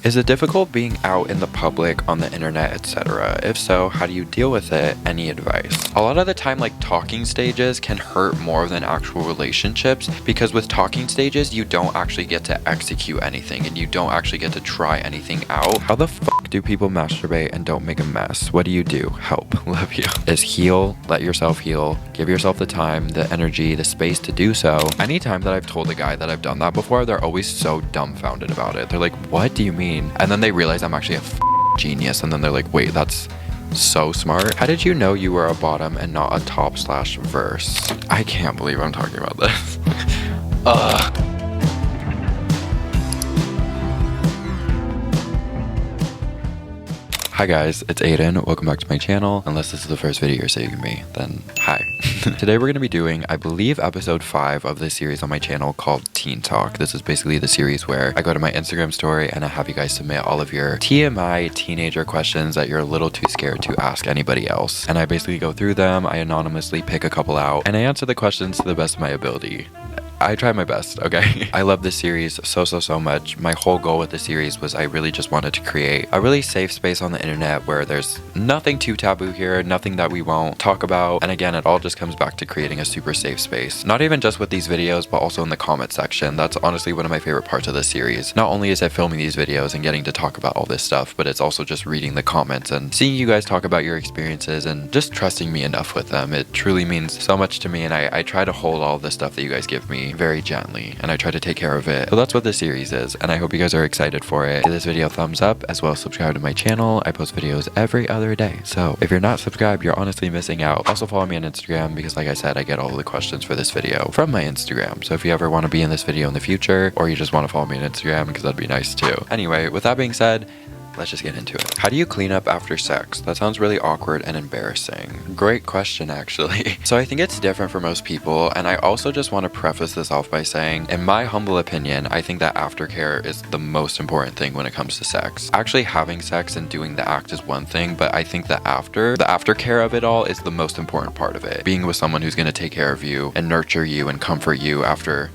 Is it difficult being out in the public, on the internet, etc.? If so, how do you deal with it? Any advice? A lot of the time, like, talking stages can hurt more than actual relationships, because with talking stages, you don't actually get to execute anything and you don't actually get to try anything out. How the fuck do people masturbate and don't make a mess? What do you do? Help. Love you. Is heal, let yourself heal, give yourself the time, the energy, the space to do so. Anytime that I've told a guy that I've done that before, they're always so dumbfounded about it. They're like, what do you mean? And then they realize I'm actually a genius, and then they're like, wait, that's so smart. How did you know you were a bottom and not a top/verse? I can't believe I'm talking about this. Ugh. Hi guys, it's Aiden. Welcome back to my channel. Unless this is the first video you're seeing of me, then hi. Today we're going to be doing, I believe, episode 5 of this series on my channel called Teen Talk. This is basically the series where I go to my Instagram story and I have you guys submit all of your TMI teenager questions that you're a little too scared to ask anybody else. And I basically go through them, I anonymously pick a couple out, and I answer the questions to the best of my ability. I try my best, okay? I love this series so much. My whole goal with this series was I really just wanted to create a really safe space on the internet where there's nothing too taboo here, nothing that we won't talk about. And again, it all just comes back to creating a super safe space. Not even just with these videos, but also in the comment section. That's honestly one of my favorite parts of this series. Not only is it filming these videos and getting to talk about all this stuff, but it's also just reading the comments and seeing you guys talk about your experiences and just trusting me enough with them. It truly means so much to me, and I try to hold all the stuff that you guys give me very gently, and I try to take care of it. So that's what this series is, and I hope you guys are excited for it. Give this video a thumbs up, as well as subscribe to my channel. I post videos every other day, so if you're not subscribed, you're honestly missing out. Also follow me on Instagram, because like I said, I get all the questions for this video from my Instagram. So if you ever want to be in this video in the future, or you just want to follow me on Instagram, because that'd be nice too. Anyway, with that being said, let's just get into it. How do you clean up after sex? That sounds really awkward and embarrassing. Great question, actually. So I think it's different for most people, and I also just want to preface this off by saying, in my humble opinion, I think that aftercare is the most important thing when it comes to sex. Actually having sex and doing the act is one thing, but I think the aftercare of it all is the most important part of it. Being with someone who's going to take care of you and nurture you and comfort you after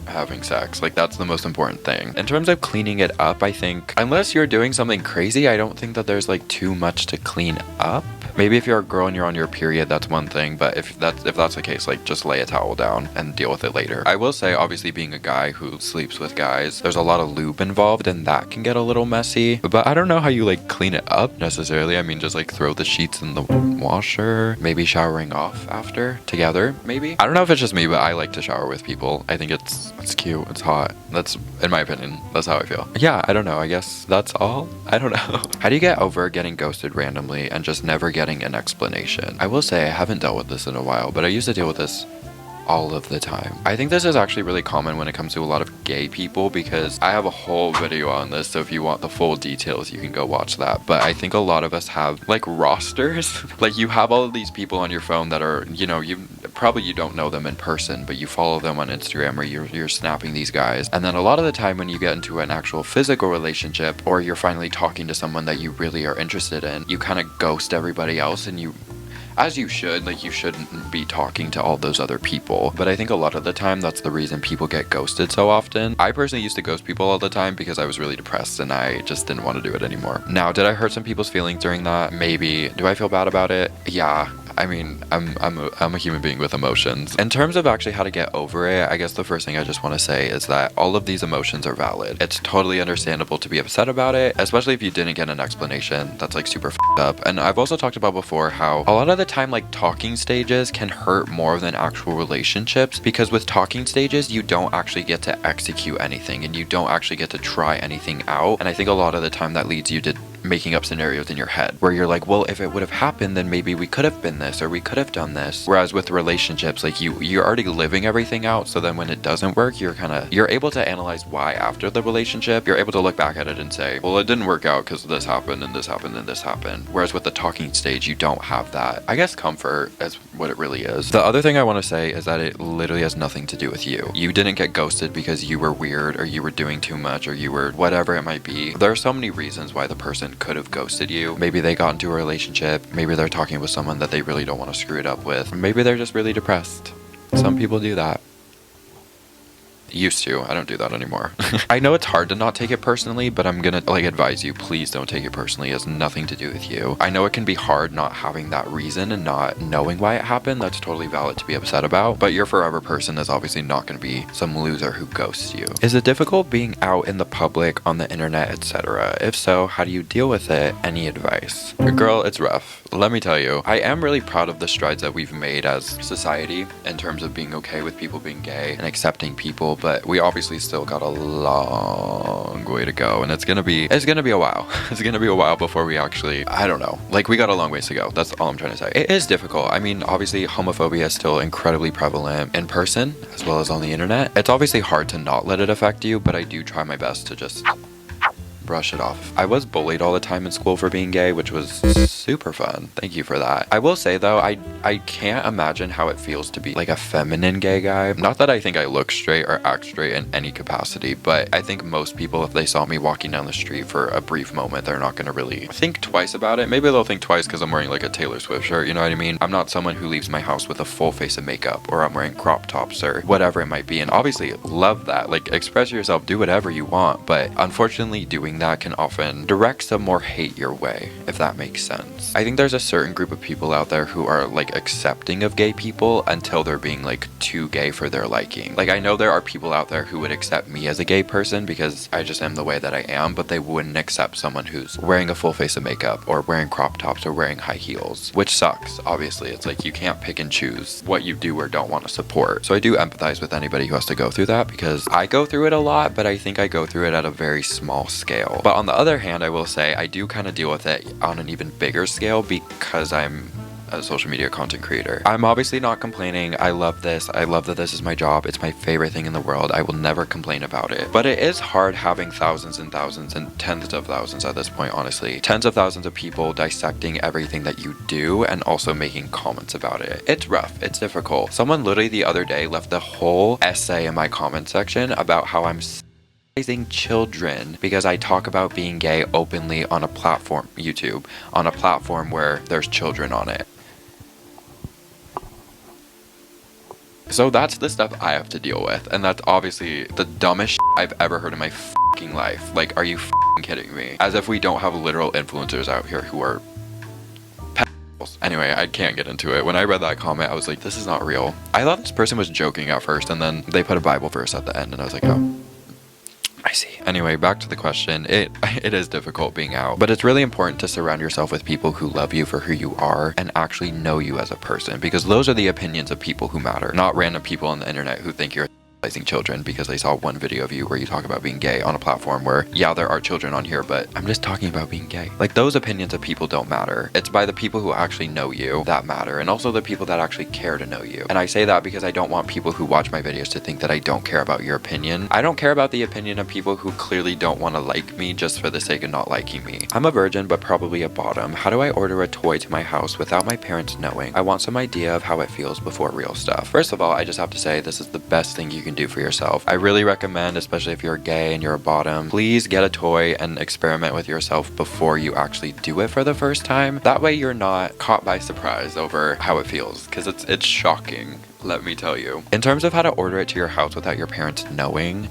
having sex. Like, that's the most important thing. In terms of cleaning it up, I think unless you're doing something crazy, I don't think that there's like too much to clean up. Maybe if you're a girl and you're on your period, that's one thing, but if that's the case, like, just lay a towel down and deal with it later. I will say, obviously, being a guy who sleeps with guys, there's a lot of lube involved, and that can get a little messy. But I don't know how you like clean it up necessarily. I mean, just like throw the sheets in the washer, maybe showering off after together, maybe. I don't know if it's just me, but I like to shower with people. I think it's cute, it's hot. That's, in my opinion, that's how I feel. Yeah, I don't know, I guess that's all. I don't know. How do you get over getting ghosted randomly and just never getting an explanation? I will say I haven't dealt with this in a while, but I used to deal with this all of the time. I think this is actually really common when it comes to a lot of gay people, because I have a whole video on this, so if you want the full details, you can go watch that. But I think a lot of us have like rosters. Like, you have all of these people on your phone that are, you know, you don't know them in person, but you follow them on Instagram, or you're snapping these guys. And then a lot of the time when you get into an actual physical relationship, or you're finally talking to someone that you really are interested in, you kind of ghost everybody else, and as you should, like, you shouldn't be talking to all those other people. But I think a lot of the time that's the reason people get ghosted so often. I personally used to ghost people all the time because I was really depressed and I just didn't want to do it anymore. Now, did I hurt some people's feelings during that? Maybe. Do I feel bad about it? Yeah. I mean, I'm a human being with emotions. In terms of actually how to get over it, I guess the first thing I just want to say is that all of these emotions are valid. It's totally understandable to be upset about it, especially if you didn't get an explanation. That's like super f***ed up. And I've also talked about before how a lot of the time, like, talking stages can hurt more than actual relationships, because with talking stages, you don't actually get to execute anything and you don't actually get to try anything out. And I think a lot of the time that leads you to making up scenarios in your head where you're like, well, if it would have happened, then maybe we could have been this, or we could have done this. Whereas with relationships, like, you're already living everything out, so then when it doesn't work, you're able to analyze why after the relationship. You're able to look back at it and say, well, it didn't work out because this happened and this happened and this happened. Whereas with the talking stage, you don't have that, I guess, comfort is what it really is. The other thing I want to say is that it literally has nothing to do with you. You didn't get ghosted because you were weird, or you were doing too much, or you were whatever it might be. There are so many reasons why the person could have ghosted you. Maybe they got into a relationship, maybe they're talking with someone that they really don't want to screw it up with, maybe they're just really depressed. Some people do that. Used to. I don't do that anymore. I know it's hard to not take it personally, but I'm gonna like advise you, please don't take it personally. It has nothing to do with you. I know it can be hard not having that reason and not knowing why it happened. That's totally valid to be upset about, but your forever person is obviously not gonna be some loser who ghosts you. Is it difficult being out in the public, on the internet, etc.? If so, how do you deal with it? Any advice? Girl, it's rough. Let me tell you, I am really proud of the strides that we've made as society in terms of being okay with people being gay and accepting people, but we obviously still got a long way to go, and it's gonna be a while. It's gonna be a while before we actually, I don't know, like we got a long ways to go. That's all I'm trying to say. It is difficult. I mean, obviously homophobia is still incredibly prevalent in person as well as on the internet. It's obviously hard to not let it affect you, but I do try my best to just brush it off. I was bullied all the time in school for being gay, which was super fun. Thank you for that. I will say though, I can't imagine how it feels to be like a feminine gay guy. Not that I think I look straight or act straight in any capacity, but I think most people, if they saw me walking down the street for a brief moment, they're not gonna really think twice about it. Maybe they'll think twice because I'm wearing like a Taylor Swift shirt, you know what I mean? I'm not someone who leaves my house with a full face of makeup, or I'm wearing crop tops or whatever it might be. And obviously love that, like express yourself, do whatever you want, but unfortunately doing that can often direct some more hate your way, if that makes sense. I think there's a certain group of people out there who are like accepting of gay people until they're being like too gay for their liking. Like I know there are people out there who would accept me as a gay person because I just am the way that I am, but they wouldn't accept someone who's wearing a full face of makeup or wearing crop tops or wearing high heels, which sucks. Obviously, it's like you can't pick and choose what you do or don't want to support. So I do empathize with anybody who has to go through that, because I go through it a lot, but I think I go through it at a very small scale. But on the other hand, I will say I do kind of deal with it on an even bigger scale because I'm a social media content creator. I'm obviously not complaining. I love this. I love that this is my job. It's my favorite thing in the world. I will never complain about it. But it is hard having thousands and thousands and tens of thousands at this point, honestly. Tens of thousands of people dissecting everything that you do and also making comments about it. It's rough. It's difficult. Someone literally the other day left the whole essay in my comment section about how I'm children because I talk about being gay openly on a platform, YouTube, on a platform where there's children on it. So that's the stuff I have to deal with, and that's obviously the dumbest shit I've ever heard in my fucking life. Like, are you fucking kidding me? As if we don't have literal influencers out here who are pedophiles. Anyway, I can't get into it. When I read that comment, I was like, this is not real. I thought this person was joking at first, and then they put a Bible verse at the end, and I was like, oh, I see. Anyway, back to the question. It is difficult being out, but it's really important to surround yourself with people who love you for who you are and actually know you as a person, because those are the opinions of people who matter, not random people on the internet who think you're children because they saw one video of you where you talk about being gay on a platform where, yeah, there are children on here, but I'm just talking about being gay. Like, those opinions of people don't matter. It's by the people who actually know you that matter, and also the people that actually care to know you. And I say that because I don't want people who watch my videos to think that I don't care about your opinion. I don't care about the opinion of people who clearly don't want to like me just for the sake of not liking me. I'm a virgin, but probably a bottom. How do I order a toy to my house without my parents knowing? I want some idea of how it feels before real stuff. First of all, I just have to say this is the best thing you can do for yourself. I really recommend, especially if you're gay and you're a bottom, please get a toy and experiment with yourself before you actually do it for the first time. That way you're not caught by surprise over how it feels, because it's shocking, let me tell you. In terms of how to order it to your house without your parents knowing,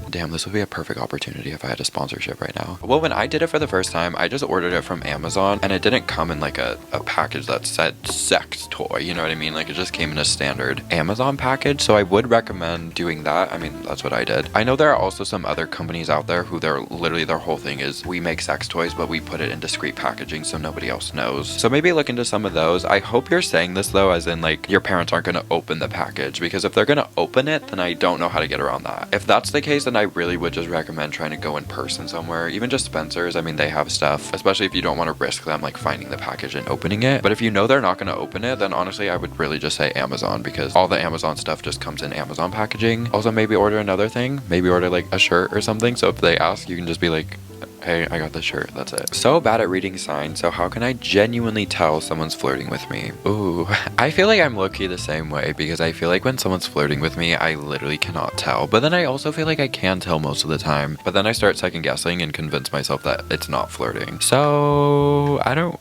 damn, this would be a perfect opportunity if I had a sponsorship right now. Well, when I did it for the first time, I just ordered it from Amazon, and it didn't come in like a package that said sex toy, you know what I mean? Like, it just came in a standard Amazon package, so I would recommend doing that. I mean, that's what I did. I know there are also some other companies out there who literally their whole thing is, we make sex toys, but we put it in discreet packaging so nobody else knows. So maybe look into some of those. I hope you're saying this though, as in like your parents aren't gonna open the package, because if they're gonna open it, then I don't know how to get around that. If that's the case, then I really would just recommend trying to go in person somewhere, even just Spencer's. I mean, they have stuff, especially if you don't want to risk them like finding the package and opening it. But if you know they're not going to open it, then honestly, I would really just say Amazon, because all the Amazon stuff just comes in Amazon packaging. Also, maybe order another thing, maybe order like a shirt or something. So if they ask, you can just be like, hey, I got this shirt, that's it. So bad at reading signs, so how can I genuinely tell someone's flirting with me? Ooh, I feel like I'm low-key the same way, because I feel like when someone's flirting with me, I literally cannot tell. But then I also feel like I can tell most of the time, but then I start second guessing and convince myself that it's not flirting. So I don't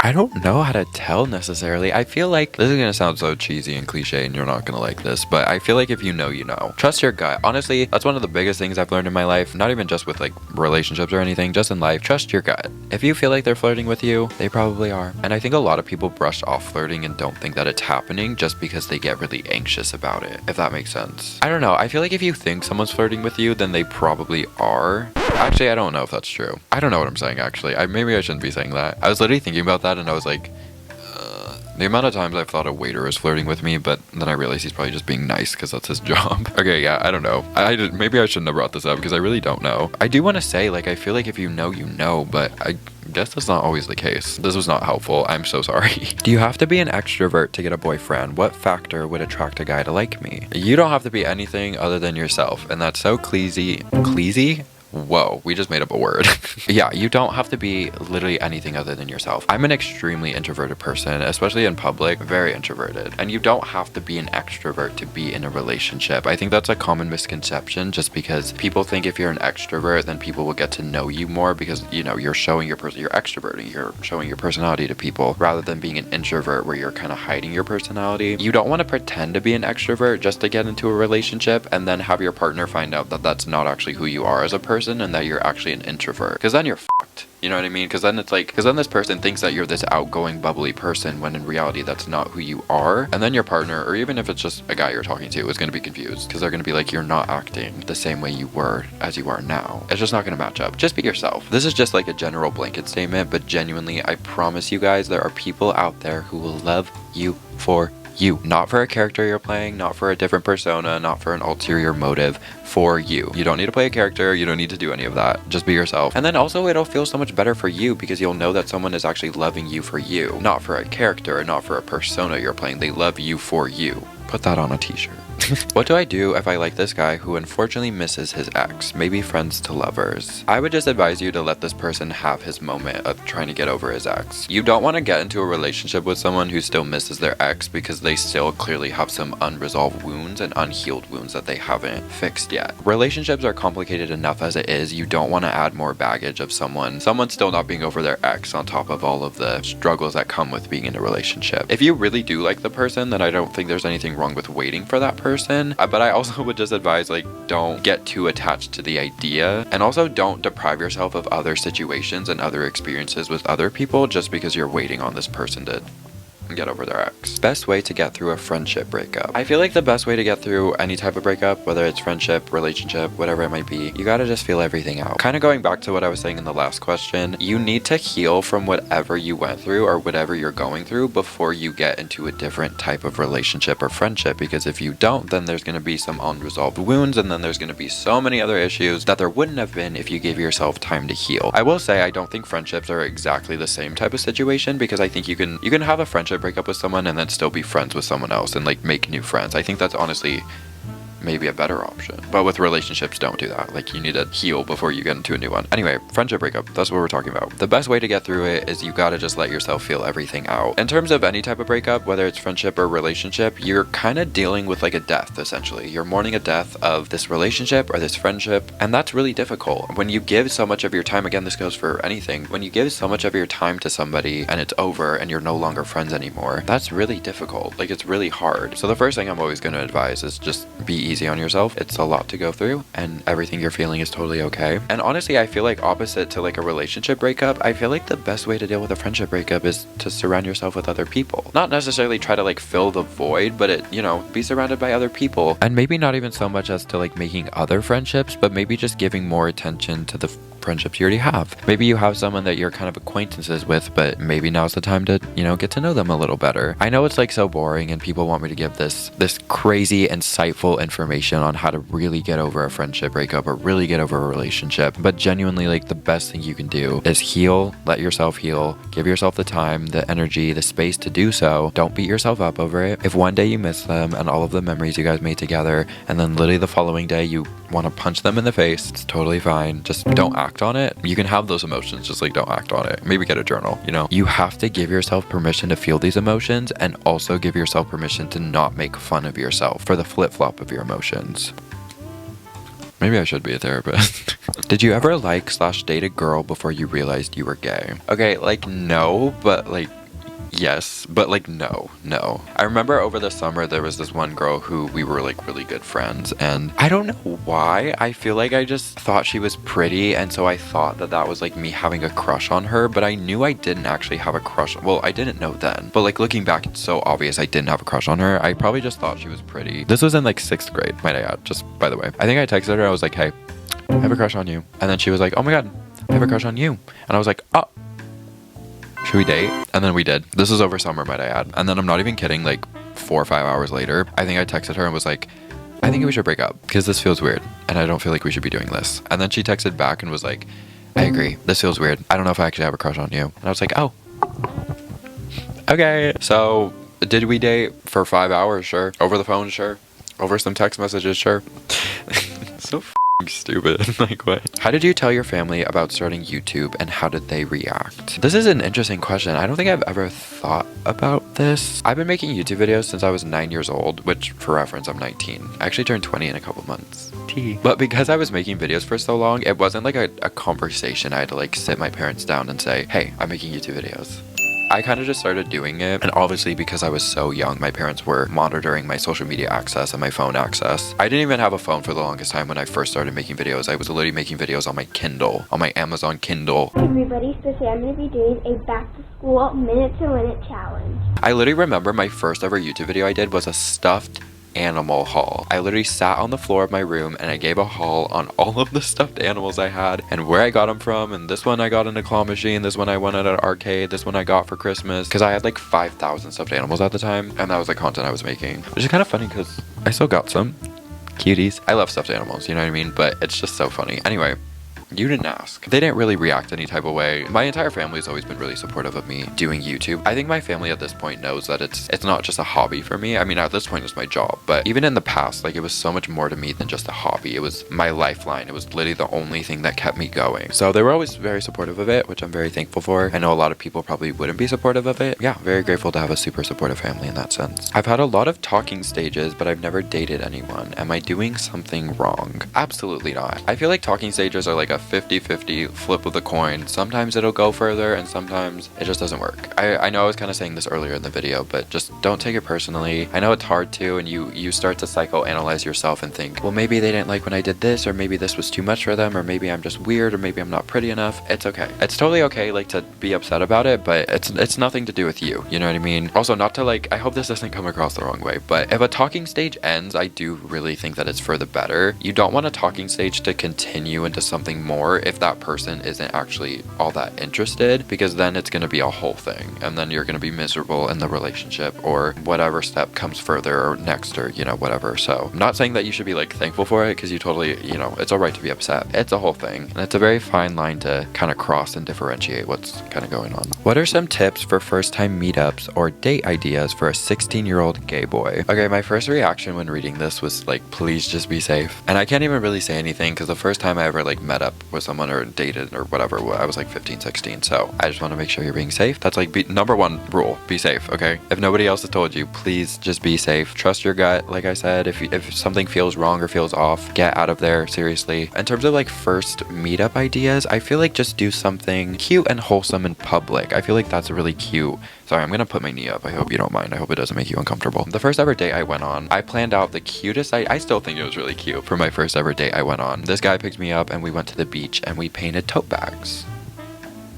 I don't know how to tell necessarily. I feel like this is gonna sound so cheesy and cliche and you're not gonna like this, but I feel like if you know, you know. Trust your gut. Honestly, that's one of the biggest things I've learned in my life. Not even just with like relationships or anything, just in life. Trust your gut. If you feel like they're flirting with you, they probably are. And I think a lot of people brush off flirting and don't think that it's happening just because they get really anxious about it, if that makes sense. I don't know. I feel like if you think someone's flirting with you, then they probably are. Actually, I don't know if that's true. I don't know what I'm saying, actually. Maybe I shouldn't be saying that. I was literally thinking about that and I was like, the amount of times I've thought a waiter is flirting with me, but then I realized he's probably just being nice because that's his job. Okay, yeah, I don't know. Maybe I shouldn't have brought this up because I really don't know. I do want to say, like, I feel like if you know, you know, but I guess that's not always the case. This was not helpful. I'm so sorry. Do you have to be an extrovert to get a boyfriend? What factor would attract a guy to like me? You don't have to be anything other than yourself, and that's so cliché. Cliché? Whoa, we just made up a word. Yeah, you don't have to be literally anything other than yourself. I'm an extremely introverted person, especially in public, very introverted. And you don't have to be an extrovert to be in a relationship. I think that's a common misconception just because people think if you're an extrovert, then people will get to know you more because, you know, you're showing you're extroverting, you're showing your personality to people rather than being an introvert where you're kind of hiding your personality. You don't want to pretend to be an extrovert just to get into a relationship and then have your partner find out that that's not actually who you are as a person and that you're actually an introvert, because then you're fucked. You know what I mean? Because then it's like, because then this person thinks that you're this outgoing, bubbly person when in reality that's not who you are. And then your partner, or even if it's just a guy you're talking to, is going to be confused because they're going to be like, you're not acting the same way you were as you are now. It's just not going to match up. Just be yourself. This is just like a general blanket statement, but genuinely, I promise you guys, there are people out there who will love you for you, not for a character you're playing, not for a different persona, not for an ulterior motive, for you. You don't need to play a character, you don't need to do any of that. Just be yourself. And then also it'll feel so much better for you because you'll know that someone is actually loving you for you, not for a character, not for a persona you're playing. They love you for you. Put that on a t-shirt. What do I do if I like this guy who unfortunately misses his ex? Maybe friends to lovers. I would just advise you to let this person have his moment of trying to get over his ex. You don't want to get into a relationship with someone who still misses their ex because they still clearly have some unresolved wounds and unhealed wounds that they haven't fixed yet. Relationships are complicated enough as it is. You don't want to add more baggage of someone still not being over their ex on top of all of the struggles that come with being in a relationship. If you really do like the person, then I don't think there's anything wrong with waiting for that person. But I also would just advise, like, don't get too attached to the idea, and also don't deprive yourself of other situations and other experiences with other people just because you're waiting on this person to get over their ex. Best way to get through a friendship breakup. I feel like the best way to get through any type of breakup, whether it's friendship, relationship, whatever it might be, you gotta just feel everything out. Kind of going back to what I was saying in the last question, you need to heal from whatever you went through or whatever you're going through before you get into a different type of relationship or friendship, because if you don't, then there's gonna be some unresolved wounds, and then there's gonna be so many other issues that there wouldn't have been if you gave yourself time to heal. I will say I don't think friendships are exactly the same type of situation, because I think you can have a friendship break up with someone and then still be friends with someone else and like make new friends. I think that's honestly maybe a better option. But with relationships, don't do that. Like, you need to heal before you get into a new one. Anyway, friendship breakup, that's what we're talking about. The best way to get through it is you gotta just let yourself feel everything out. In terms of any type of breakup, whether it's friendship or relationship, you're kind of dealing with like a death, essentially. You're mourning a death of this relationship or this friendship, and that's really difficult. When you give so much of your time, again, this goes for anything, when you give so much of your time to somebody and it's over and you're no longer friends anymore, that's really difficult. Like, it's really hard. So the first thing I'm always gonna advise is just be easy on yourself. It's a lot to go through and everything you're feeling is totally okay. And honestly, I feel like opposite to like a relationship breakup, I feel like the best way to deal with a friendship breakup is to surround yourself with other people. Not necessarily try to like fill the void, but be surrounded by other people. And maybe not even so much as to like making other friendships, but maybe just giving more attention to the friendships you already have. Maybe you have someone that you're kind of acquaintances with, but maybe now's the time to, get to know them a little better. I know it's like so boring and people want me to give this crazy insightful information on how to really get over a friendship breakup or really get over a relationship, but genuinely, like, the best thing you can do is heal, let yourself heal, give yourself the time, the energy, the space to do so. Don't beat yourself up over it. If one day you miss them and all of the memories you guys made together, and then literally the following day you want to punch them in the face, it's totally fine. Just don't act on it. You can have those emotions, just like don't act on it. Maybe get a journal, You have to give yourself permission to feel these emotions, and also give yourself permission to not make fun of yourself for the flip-flop of your emotions. Maybe I should be a therapist. Did you ever like/date a girl before you realized you were gay? Okay, like no, but like yes, but like no. I remember over the summer there was this one girl who we were like really good friends, and I don't know why. I feel like I just thought she was pretty, and so I thought that that was like me having a crush on her, but I knew I didn't actually have a crush. Well, I didn't know then, but like looking back, it's so obvious I didn't have a crush on her. I probably just thought she was pretty. This was in like 6th grade, might I add, just by the way. I think I texted her, I was like, hey, I have a crush on you. And then she was like, oh my god, I have a crush on you. And I was like, oh, should we date? And then we did. This was over summer, might I add. And then I'm not even kidding, like 4 or 5 hours later, I think I texted her and was like, I think we should break up because this feels weird and I don't feel like we should be doing this. And then she texted back and was like, I agree. This feels weird. I don't know if I actually have a crush on you. And I was like, oh, okay. So did we date for 5 hours? Sure. Over the phone? Sure. Over some text messages? Sure. So stupid. Like what? How did you tell your family about starting YouTube and how did they react? This is an interesting question. I don't think I've ever thought about this. I've been making YouTube videos since I was 9 years old, which for reference, I'm 19. I actually turned 20 in a couple months. But because I was making videos for so long, it wasn't like a conversation. I had to like sit my parents down and say, hey, I'm making YouTube videos. I kind of just started doing it, and obviously because I was so young, my parents were monitoring my social media access and my phone access. I didn't even have a phone for the longest time when I first started making videos. I was literally making videos on my Kindle, on my Amazon Kindle. Hey everybody, so today I'm going to be doing a back to school minute to win it challenge. I literally remember my first ever YouTube video I did was a stuffed animal haul. I literally sat on the floor of my room and I gave a haul on all of the stuffed animals I had and where I got them from, and this one I got in a claw machine, this one I won at an arcade, this one I got for Christmas, because I had like 5,000 stuffed animals at the time, and that was the content I was making, which is kind of funny because I still got some cuties. I love stuffed animals, you know what I mean? But it's just so funny. Anyway, you didn't ask. They didn't really react any type of way. My entire family has always been really supportive of me doing YouTube. I think my family at this point knows that it's not just a hobby for me. I mean, at this point it's my job, but even in the past, like it was so much more to me than just a hobby. It was my lifeline. It was literally the only thing that kept me going. So they were always very supportive of it, which I'm very thankful for. I know a lot of people probably wouldn't be supportive of it. Yeah, very grateful to have a super supportive family in that sense. I've had a lot of talking stages, but I've never dated anyone. Am I doing something wrong? Absolutely not. I feel like talking stages are like a 50-50 flip of the coin. Sometimes it'll go further and sometimes it just doesn't work. I know I was kind of saying this earlier in the video, but just don't take it personally. I know it's hard to, and you start to psychoanalyze yourself and think, well, maybe they didn't like when I did this, or maybe this was too much for them, or maybe I'm just weird, or maybe I'm not pretty enough. It's okay. It's totally okay like to be upset about it, but it's nothing to do with you. You know what I mean? Also, not to like, I hope this doesn't come across the wrong way, but if a talking stage ends, I do really think that it's for the better. You don't want a talking stage to continue into something more if that person isn't actually all that interested, because then it's going to be a whole thing, and then you're going to be miserable in the relationship or whatever step comes further or next, or you know, whatever. So I'm not saying that you should be like thankful for it, because you totally, you know, it's all right to be upset. It's a whole thing, and it's a very fine line to kind of cross and differentiate what's kind of going on. What are some tips for first time meetups or date ideas for a 16-year-old gay boy? Okay, my first reaction when reading this was like, please just be safe. And I can't even really say anything because the first time I ever like met up with someone or dated or whatever, I was like 15, 16. So I just want to make sure you're being safe. That's like number one rule, be safe. Okay, if nobody else has told you, please just be safe. Trust your gut. Like I said, if something feels wrong or feels off, get out of there, seriously. In terms of like first meetup ideas, I feel like just do something cute and wholesome in public. I feel like that's really cute. Sorry, I'm gonna put my knee up. I hope you don't mind. I hope it doesn't make you uncomfortable. The first ever date I went on, I planned out the cutest, I still think it was really cute. For my first ever date I went on, this guy picked me up and we went to the beach and we painted tote bags.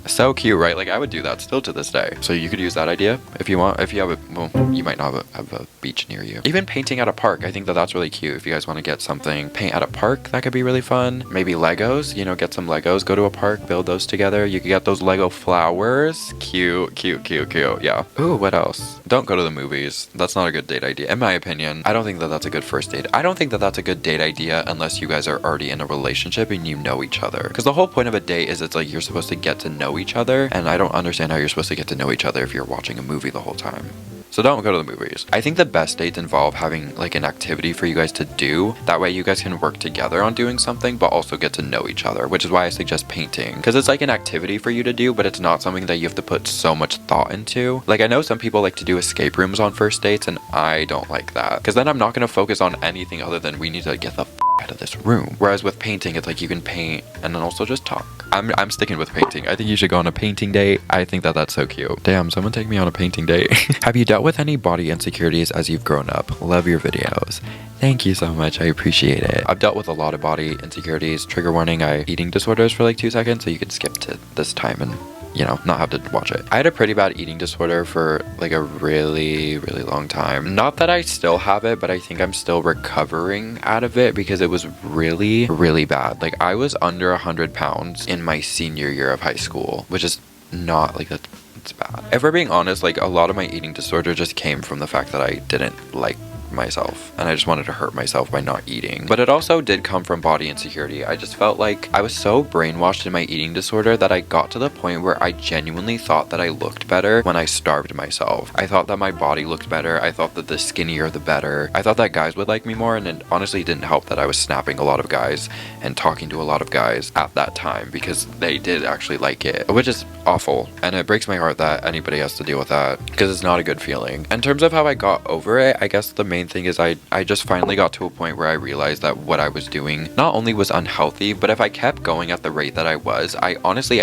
So cute, right? Like I would do that still to this day. So you could use that idea if you want. If you have a, well, you might not have a beach near you. Even painting at a park, I think that that's really cute. If you guys want to get something, paint at a park, that could be really fun. Maybe Legos, you know, get some Legos, go to a park, build those together. You could get those Lego flowers. Cute, cute, cute, cute. Yeah. Ooh, what else? Don't go to the movies. That's not a good date idea. In my opinion, I don't think that that's a good first date. I don't think that that's a good date idea unless you guys are already in a relationship and you know each other. Because the whole point of a date is it's like you're supposed to get to know each other, and I don't understand how you're supposed to get to know each other if you're watching a movie the whole time. So don't go to the movies. I think the best dates involve having like an activity for you guys to do. That way you guys can work together on doing something, but also get to know each other, which is why I suggest painting. Because it's like an activity for you to do, but it's not something that you have to put so much thought into. Like I know some people like to do escape rooms on first dates, and I don't like that. Because then I'm not going to focus on anything other than we need to get the out of this room. Whereas with painting, it's like you can paint and then also just talk. I'm sticking with painting. I think you should go on a painting date. I think that that's so cute. Damn, someone take me on a painting date. Have you dealt with any body insecurities as you've grown up? Love your videos. Thank you so much. I appreciate it. I've dealt with a lot of body insecurities. Trigger warning, I eating disorders for like 2 seconds, so you can skip to this time and, you know, not have to watch it. I had a pretty bad eating disorder for like a really long time. Not that I still have it, but I think I'm still recovering out of it because it was really bad. Like I was under 100 pounds in my senior year of high school, which is not like it's bad. If we're being honest, like a lot of my eating disorder just came from the fact that I didn't like myself and I just wanted to hurt myself by not eating. But it also did come from body insecurity. I just felt like I was so brainwashed in my eating disorder that I got to the point where I genuinely thought that I looked better when I starved myself. I thought that my body looked better. I thought that the skinnier the better. I thought that guys would like me more, and it honestly didn't help that I was snapping a lot of guys and talking to a lot of guys at that time because they did actually like it, which is awful, and it breaks my heart that anybody has to deal with that because it's not a good feeling. In terms of how I got over it, I guess the main thing is I just finally got to a point where I realized that what I was doing not only was unhealthy, but if I kept going at the rate that I was, I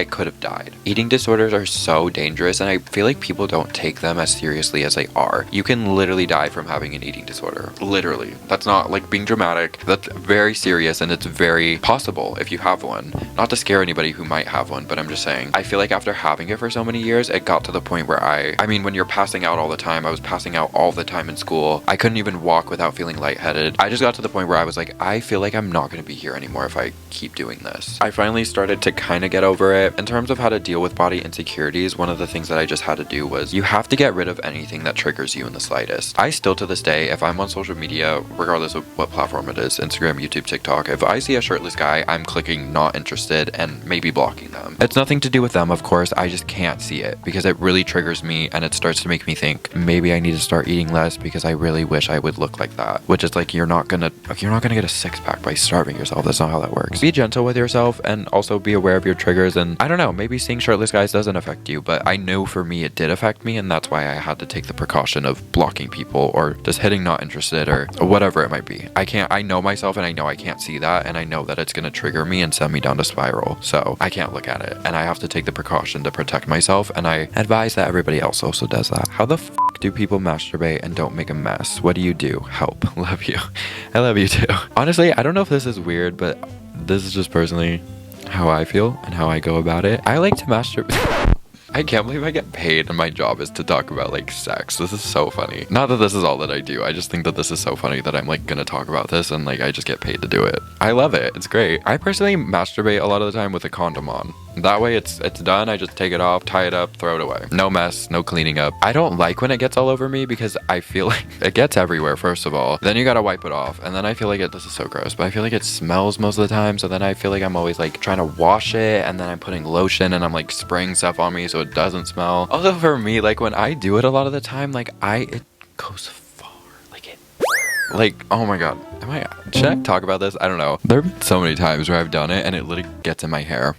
could have died. Eating disorders are so dangerous, and I feel like people don't take them as seriously as they are. You can literally die from having an eating disorder. Literally. That's not like being dramatic. That's very serious, and it's very possible if you have one. Not to scare anybody who might have one, but I'm just saying, I feel like after having it for so many years, it got to the point where I mean, when you're passing out all the time, I was passing out all the time in school. I couldn't even walk without feeling lightheaded. I just got to the point where I was like, I feel like I'm not going to be here anymore if I keep doing this. I finally started to kind of get over it. In terms of how to deal with body insecurities, one of the things that I just had to do was you have to get rid of anything that triggers you in the slightest. I still to this day, if I'm on social media, regardless of what platform it is, Instagram, YouTube, TikTok, if I see a shirtless guy, I'm clicking not interested and maybe blocking them. It's nothing to do with them, of course. I just can't see it because it really triggers me, and it starts to make me think maybe I need to start eating less because I really wish I would look like that, which is like you're not gonna get a six-pack by starving yourself. That's not how that works. Be gentle with yourself and also be aware of your triggers. And I don't know, maybe seeing shirtless guys doesn't affect you, but I know for me it did affect me, and that's why I had to take the precaution of blocking people or just hitting not interested or whatever it might be. I know myself, and I know I can't see that, and I know that it's gonna trigger me and send me down a spiral, so I can't look at it, and I have to take the precaution to protect myself, and I advise that everybody else also does that. How the f do people masturbate and don't make a mess? What do you do? Help. Love you. I love you too. Honestly, I don't know if this is weird, but this is just personally how I feel and how I go about it. I like to masturbate. I can't believe I get paid and my job is to talk about like sex. This is so funny. Not that this is all that I do. I just think that this is so funny that I'm like gonna talk about this and like I just get paid to do it. I love it. It's great. I personally masturbate a lot of the time with a condom on. That way it's done. I just take it off, tie it up, throw it away. No mess, no cleaning up. I don't like when it gets all over me because I feel like it gets everywhere, first of all. Then you gotta wipe it off. And then I feel like this is so gross, but I feel like it smells most of the time. So then I feel like I'm always like trying to wash it, and then I'm putting lotion and I'm like spraying stuff on me so it doesn't smell. Also for me, like when I do it a lot of the time, like it goes far. Like, oh my god. Should I talk about this? I don't know. There have been so many times where I've done it and it literally gets in my hair.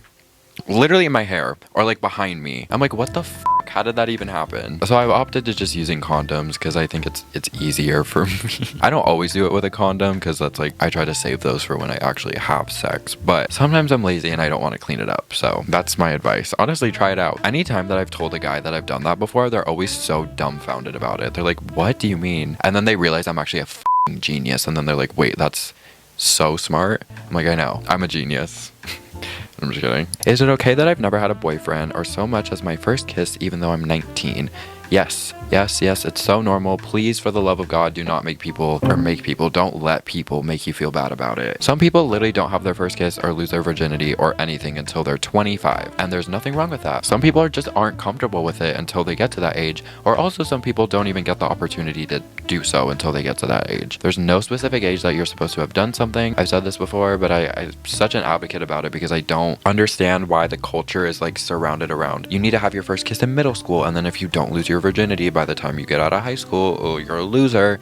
Literally in my hair, or like behind me. I'm like, what the f? How did that even happen? So I've opted to just using condoms because I think it's easier for me. I don't always do it with a condom because that's like, I try to save those for when I actually have sex, but sometimes I'm lazy and I don't want to clean it up. So that's my advice. Honestly, try it out. Anytime that I've told a guy that I've done that before, they're always so dumbfounded about it. They're like, what do you mean? And then they realize I'm actually a f***ing genius. And then they're like, wait, that's so smart. I'm like, I know, I'm a genius. I'm just kidding. Is it okay that I've never had a boyfriend or so much as my first kiss even though I'm 19? Yes, it's so normal. Please, for the love of God, do not don't let people make you feel bad about it. Some people literally don't have their first kiss or lose their virginity or anything until they're 25, and there's nothing wrong with that. Some people just aren't comfortable with it until they get to that age, or also some people don't even get the opportunity to do so until they get to that age. There's no specific age that you're supposed to have done something. I've said this before, but I'm such an advocate about it because I don't understand why the culture is like surrounded around. You need to have your first kiss in middle school, and then if you don't lose your virginity by the time you get out of high school, oh, you're a loser.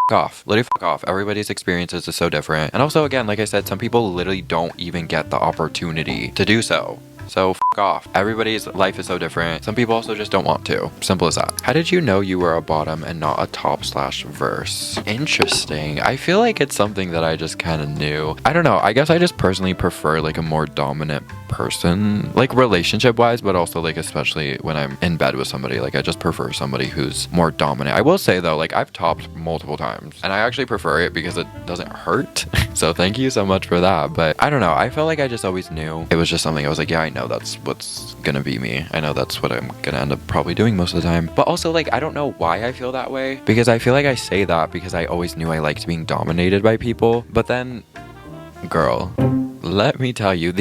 F off. Literally f off. Everybody's experiences is so different. And also, again, like I said, some people literally don't even get the opportunity to do so. So f off. Everybody's life is so different. Some people also just don't want to. Simple as that. How did you know you were a bottom and not a top/verse? Interesting. I feel like it's something that I just kind of knew. I don't know. I guess I just personally prefer like a more dominant person, like relationship wise, but also like especially when I'm in bed with somebody, like I just prefer somebody who's more dominant. I will say though, like I've topped multiple times and I actually prefer it because it doesn't hurt. So thank you so much for that. But I don't know. I felt like I just always knew it was just something I was like, yeah, I know that's what's gonna be me. I know that's what I'm gonna end up probably doing most of the time. But also like I don't know why I feel that way, because I feel like I say that because I always knew I liked being dominated by people. But then, girl, let me tell you,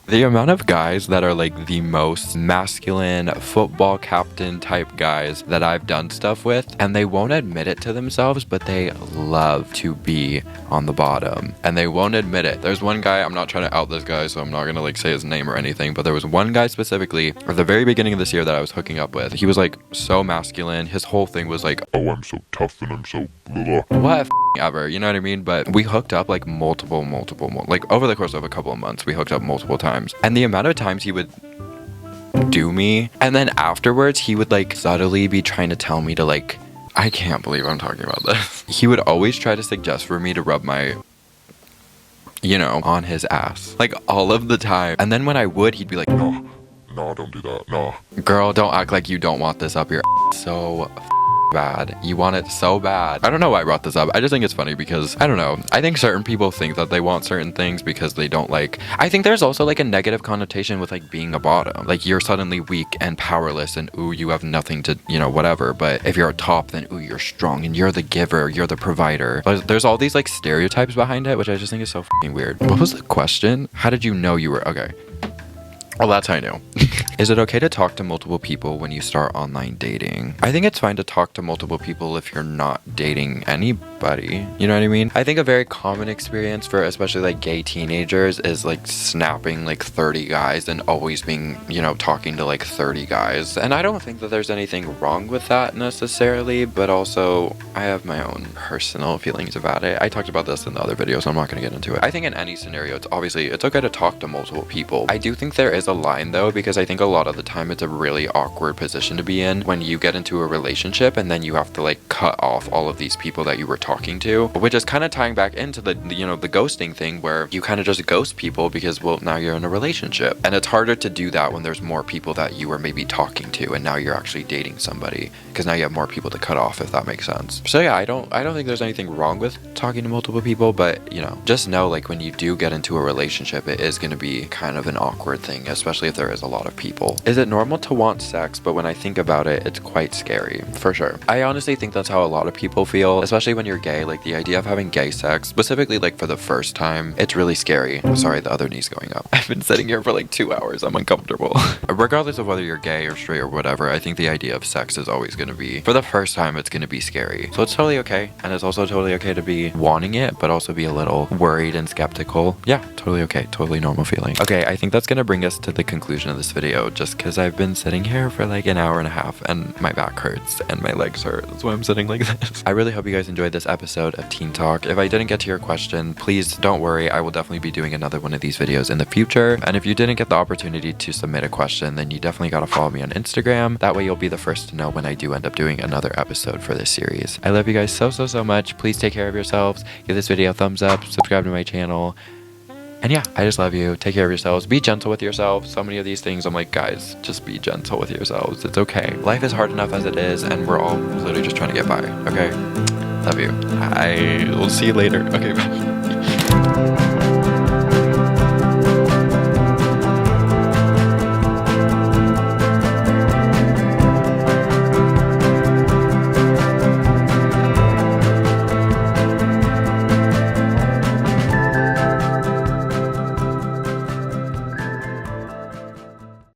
the amount of guys that are like the most masculine football captain type guys that I've done stuff with, and they won't admit it to themselves, but they love to be on the bottom and they won't admit it. There's one guy, I'm not trying to out this guy, so I'm not gonna like say his name or anything, but there was one guy specifically at the very beginning of this year that I was hooking up with. He was like so masculine. His whole thing was like, oh, I'm so tough and I'm so blah. What ever, you know what I mean? But we hooked up like multiple, like over the course of a couple of months, we hooked up multiple times. And the amount of times he would do me, and then afterwards he would like subtly be trying to tell me to like, I can't believe I'm talking about this. He would always try to suggest for me to rub my, you know, on his ass, like all of the time. And then when I would, he'd be like, no, don't do that, no. Girl, don't act like you don't want this up your ass. So bad. You want it so bad. I don't know why I brought this up. I just think it's funny because I don't know. I think certain people think that they want certain things because they don't like. I think there's also like a negative connotation with like being a bottom. Like you're suddenly weak and powerless and ooh, you have nothing to, you know, whatever. But if you're a top, then ooh, you're strong and you're the giver, you're the provider. But there's all these like stereotypes behind it, which I just think is so fucking weird. What was the question? How did you know you were okay? Well, that's how I knew. Is it okay to talk to multiple people when you start online dating? I think it's fine to talk to multiple people if you're not dating anybody. You know what I mean? I think a very common experience for especially like gay teenagers is like snapping like 30 guys and always being, you know, talking to like 30 guys. And I don't think that there's anything wrong with that necessarily, but also I have my own personal feelings about it. I talked about this in the other video, so I'm not going to get into it. I think in any scenario, it's okay to talk to multiple people. I do think there is a line though, because I think a lot of the time it's a really awkward position to be in when you get into a relationship and then you have to like cut off all of these people that you were talking to, which is kind of tying back into the you know, the ghosting thing where you kind of just ghost people because, well, now you're in a relationship, and it's harder to do that when there's more people that you were maybe talking to and now you're actually dating somebody, because now you have more people to cut off, if that makes sense. So yeah, I don't think there's anything wrong with talking to multiple people, but you know, just know like when you do get into a relationship, it is going to be kind of an awkward thing, especially if there is a lot of people. Is it normal to want sex? But when I think about it, it's quite scary, for sure. I honestly think that's how a lot of people feel, especially when you're gay. Like the idea of having gay sex, specifically like for the first time, it's really scary. Sorry, the other knee's going up. I've been sitting here for like 2 hours. I'm uncomfortable. Regardless of whether you're gay or straight or whatever, I think the idea of sex is always going to be, for the first time, it's going to be scary. So it's totally okay. And it's also totally okay to be wanting it, but also be a little worried and skeptical. Yeah, totally okay. Totally normal feeling. Okay, I think that's going to bring us to the conclusion of this video, just because I've been sitting here for like an hour and a half and my back hurts and my legs hurt. That's why I'm sitting like this. I really hope you guys enjoyed this episode of Teen Talk. If I didn't get to your question, please don't worry. I will definitely be doing another one of these videos in the future. And if you didn't get the opportunity to submit a question, then you definitely got to follow me on Instagram. That way you'll be the first to know when I do end up doing another episode for this series. I love you guys so much. Please take care of yourselves. Give this video a thumbs up, subscribe to my channel. And yeah, I just love you. Take care of yourselves. Be gentle with yourself. So many of these things, I'm like, guys, just be gentle with yourselves. It's okay. Life is hard enough as it is, and we're all literally just trying to get by, okay? Love you. I will see you later. Okay, bye.